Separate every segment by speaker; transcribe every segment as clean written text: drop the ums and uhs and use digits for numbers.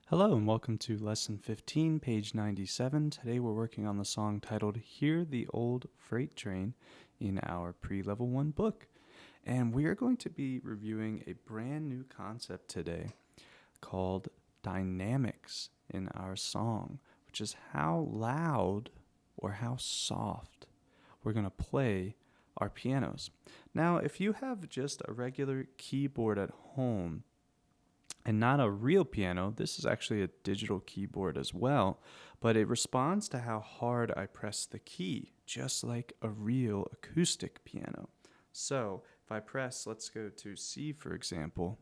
Speaker 1: Hello and welcome to Lesson 15, page 97. Today we're working on the song titled Hear the Old Freight Train in our pre-level 1 book. And we are going to be reviewing a brand new concept today called dynamics in our song, which is how loud or how soft we're going to play our pianos. Now, if you have just a regular keyboard at home, and not a real piano, this is actually a digital keyboard as well, but it responds to how hard I press the key, just like a real acoustic piano. So if I press, let's go to C for example,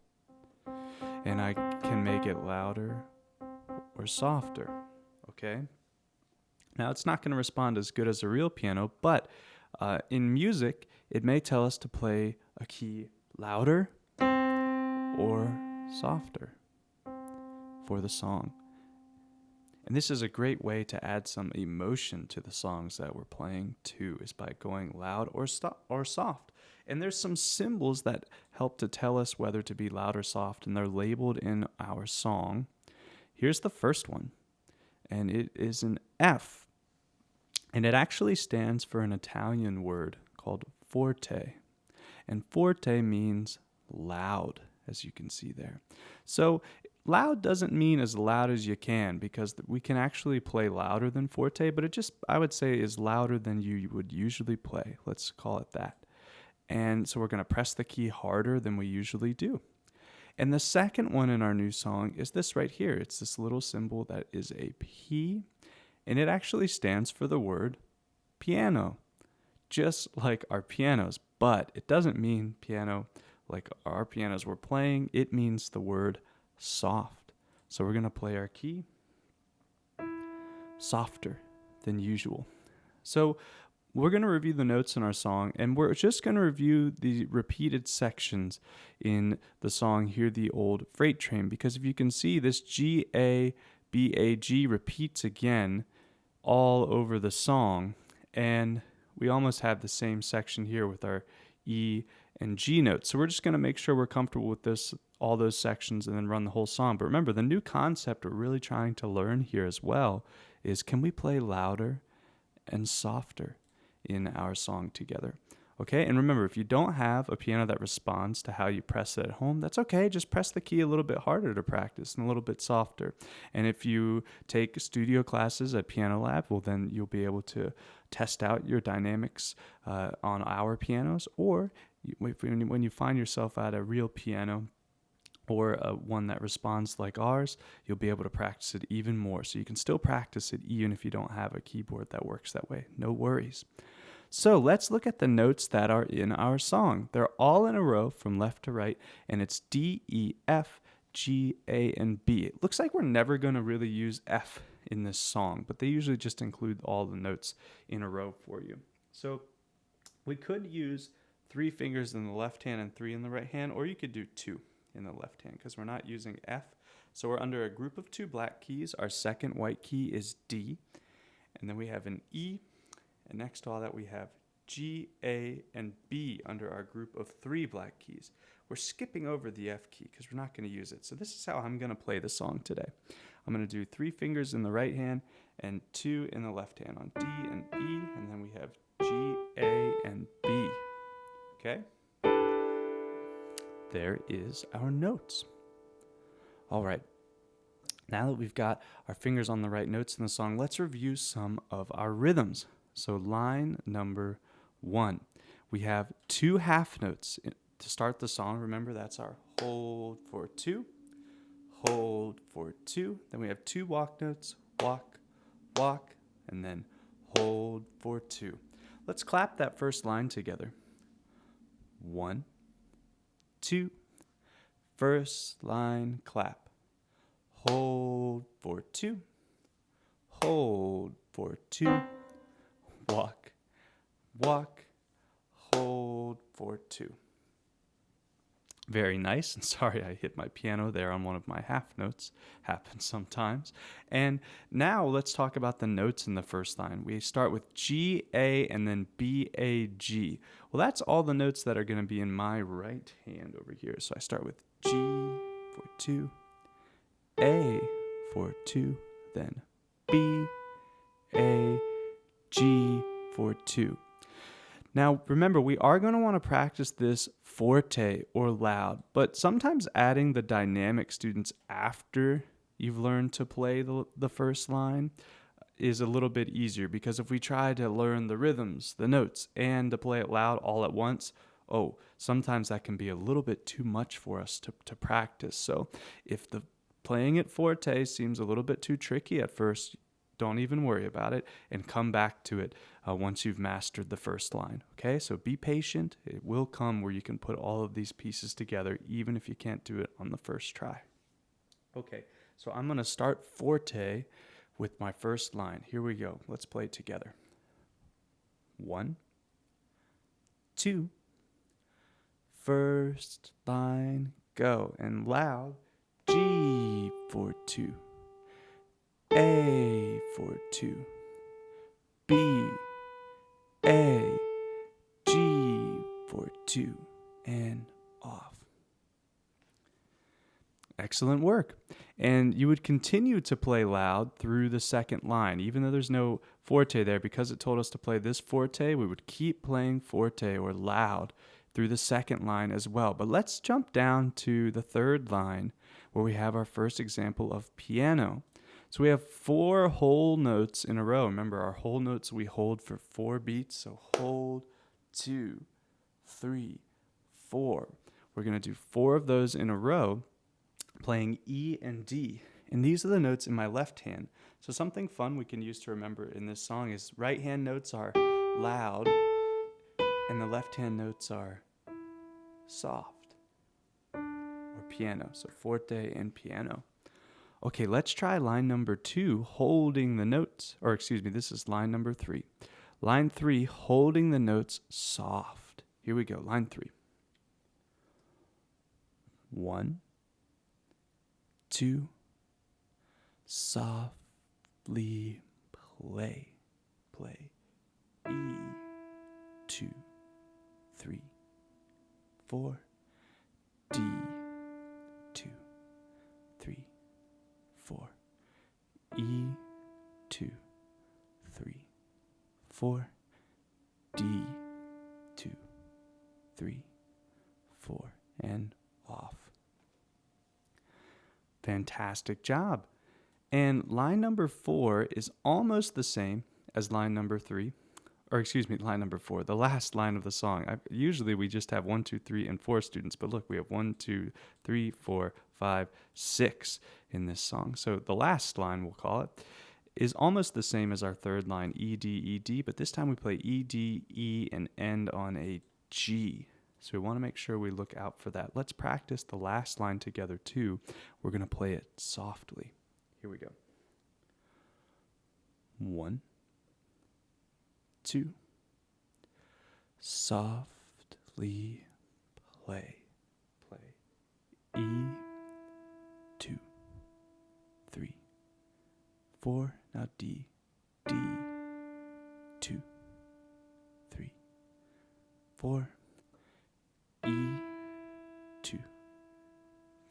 Speaker 1: and I can make it louder or softer, okay? Now it's not going to respond as good as a real piano, but in music, it may tell us to play a key louder or softer for the song. And this is a great way to add some emotion to the songs that we're playing too, is by going loud or soft. And there's some symbols that help to tell us whether to be loud or soft, and they're labeled in our song. Here's the first one, and it is an F. And it actually stands for an Italian word called forte. And forte means loud, as you can see there. So loud doesn't mean as loud as you can, because we can actually play louder than forte, but it just, I would say, is louder than you would usually play. Let's call it that. And so we're going to press the key harder than we usually do. And the second one in our new song is this right here. It's this little symbol that is a P, and it actually stands for the word piano, just like our pianos, but it doesn't mean piano like our pianos we're playing. It means the word soft. So we're going to play our key softer than usual. So we're going to review the notes in our song, and we're just going to review the repeated sections in the song Hear the Old Freight Train, because if you can see, this G-A-B-A-G repeats again all over the song, and we almost have the same section here with our E and G notes. So we're just going to make sure we're comfortable with this, all those sections, and then run the whole song. But remember, the new concept we're really trying to learn here as well is, can we play louder and softer in our song together? Okay, and remember, if you don't have a piano that responds to how you press it at home, that's okay. Just press the key a little bit harder to practice and a little bit softer. And if you take studio classes at Piano Lab, well, then you'll be able to test out your dynamics on our pianos. Or when you find yourself at a real piano or one that responds like ours, you'll be able to practice it even more. So you can still practice it even if you don't have a keyboard that works that way. No worries. So let's look at the notes that are in our song. They're all in a row from left to right, and it's D, E, F, G, A, and B. It looks like we're never going to really use F in this song, but they usually just include all the notes in a row for you. So we could use 3 fingers in the left hand and 3 in the right hand, or you could do 2 in the left hand, because we're not using F. So we're under a group of 2 black keys. Our second white key is D, and then we have an E. And next to all that, we have G, A, and B under our group of 3 black keys. We're skipping over the F key because we're not going to use it. So this is how I'm going to play the song today. I'm going to do 3 fingers in the right hand and 2 in the left hand on D and E, and then we have G, A, and B. Okay? There is our notes. All right. Now that we've got our fingers on the right notes in the song, let's review some of our rhythms. So line number 1, we have 2 half notes to start the song. Remember, that's our hold for 2, hold for 2. Then we have 2 walk notes, walk, walk, and then hold for 2. Let's clap that first line together. 1, 2, first line clap. Hold for 2, hold for 2. Walk, walk, hold for 2. Very nice. And sorry, I hit my piano there on one of my half notes. Happens sometimes. And now let's talk about the notes in the first line. We start with G, A, and then B, A, G. Well, that's all the notes that are going to be in my right hand over here. So I start with G for 2, A for 2, then B, A, G for 2. Now, remember, we are going to want to practice this forte or loud, but sometimes adding the dynamic students after you've learned to play the first line is a little bit easier, because if we try to learn the rhythms, the notes, and to play it loud all at once, sometimes that can be a little bit too much for us to practice. So if the playing it forte seems a little bit too tricky at first, don't even worry about it and come back to it once you've mastered the first line. Okay, so be patient. It will come where you can put all of these pieces together, even if you can't do it on the first try. Okay, so I'm going to start forte with my first line. Here we go. Let's play it together. 1, 2, first line, go. And loud, G for 2. A for 2, B, A, G for 2, and off. Excellent work. And you would continue to play loud through the second line, even though there's no forte there. Because it told us to play this forte, we would keep playing forte or loud through the second line as well. But let's jump down to the third line, where we have our first example of piano. So we have 4 whole notes in a row. Remember, our whole notes we hold for 4 beats. So hold, 2, 3, 4. We're going to do 4 of those in a row, playing E and D. And these are the notes in my left hand. So something fun we can use to remember in this song is right hand notes are loud and the left hand notes are soft, or piano. So forte and piano. Okay, let's try line number 2, holding the notes. Or excuse me, this is line number 3. Line 3, holding the notes soft. Here we go, line 3. 1, 2, softly play, play. E, 2, 3, 4. D, 2, 3, 4. E, 2, 3, 4. D, 2, 3, 4, and off. Fantastic job. And line number 4 is almost the same as line number 3. Or excuse me, line number 4, the last line of the song. Usually we just have 1, 2, 3, and 4 students, but look, we have 1, 2, 3, 4, 5, 6 in this song. So the last line, we'll call it, is almost the same as our third line, E, D, E, D, but this time we play E, D, E, and end on a G. So we want to make sure we look out for that. Let's practice the last line together too. We're going to play it softly. Here we go. 1, 2, softly play, play. E, 2, 3, 4. Now D, D, 2, 3, 4. E, 2,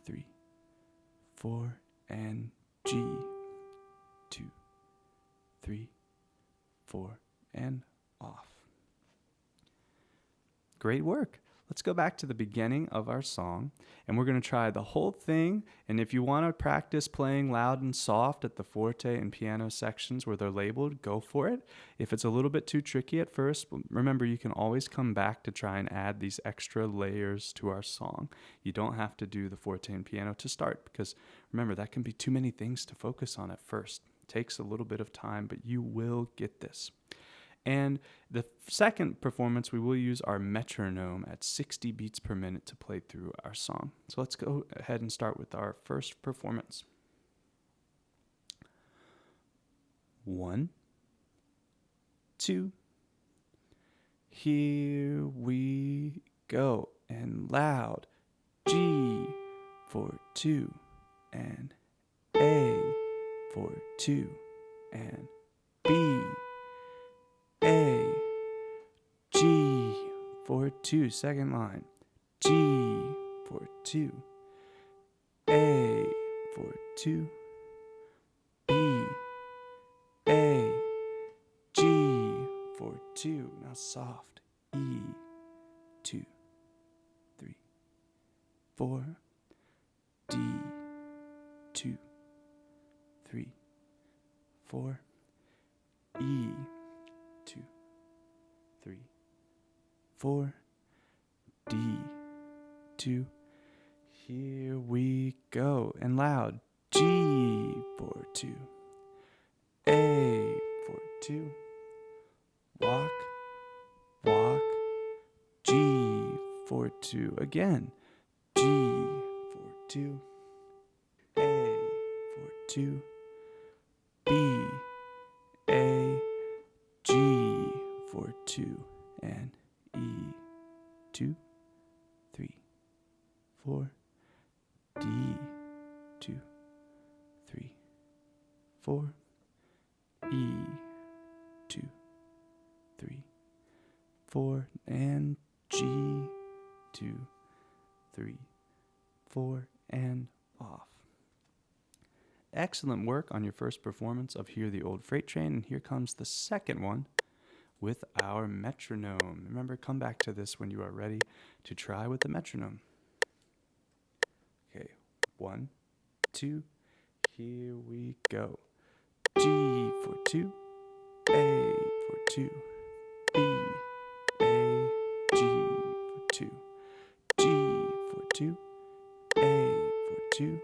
Speaker 1: 3, 4, and G, 2, 3, 4, and off. Great work. Let's go back to the beginning of our song, and we're going to try the whole thing. And if you want to practice playing loud and soft at the forte and piano sections where they're labeled, go for it. If it's a little bit too tricky at first, remember you can always come back to try and add these extra layers to our song. You don't have to do the forte and piano to start, because remember, that can be too many things to focus on at first. It takes a little bit of time, but you will get this. And the second performance, we will use our metronome at 60 beats per minute to play through our song. So let's go ahead and start with our first performance. 1, 2, here we go. And loud, G for 2, and A for 2, and B, A, G for 2, second line, G for 2, A for 2, for 2. Now soft. E, 2, 3, 4. D, 2, 3, 4. E, 2, 3, 4. D, 2. Here we go. And loud. G for 2. A for 2. Walk, walk. G for 2. Again. G for 2. A for 2. B, A, G for 2. And E, 2, 3, 4. D, 2, 3, 4. E, 2, 3, 4. And G, 2, 3, 4. And off. Excellent work on your first performance of Hear the Old Freight Train. And here comes the second one with our metronome. Remember, come back to this when you are ready to try with the metronome. Okay, 1, 2, here we go. G for 2, A for 2, B, A, G for 2, G for 2, A for 2,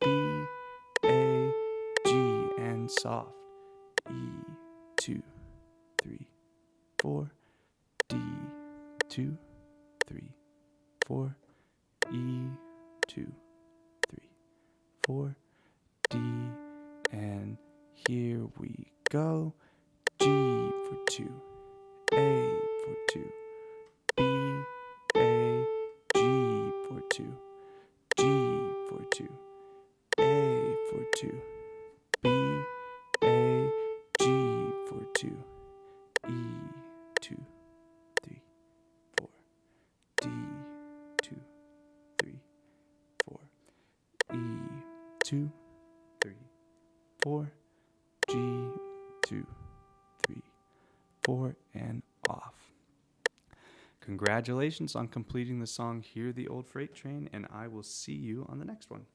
Speaker 1: B, A, G, and soft. E, 2, 3, 4. D, 2, 3, 4. E, 2, 3, 4. D, and here we go. G for 2, A for 2, B, A, G for 2, G for 2, A for 2, B, A, G for 2, E, 2, 3, 4, D, 2, 3, 4, E, 2, 3, 4, G, 2, 3, 4, and off. Congratulations on completing the song Hear the Old Freight Train, and I will see you on the next one.